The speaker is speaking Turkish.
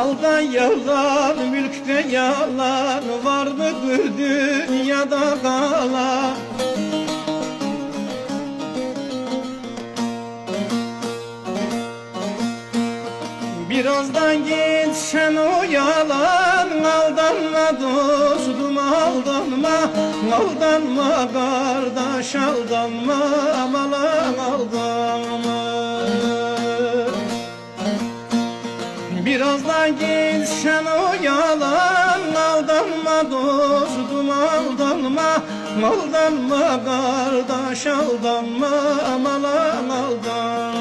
Malda yalan, mülkte yalan, var mıdır dünyada kalan? Birazdan gitsen o yalan, aldanma dostum aldanma, aldanma kardeş aldanma, aman aldanma. Birazdan gitsen o yalan, aldanma dostum aldanma, aldanma kardeş aldanma, aman aldanma.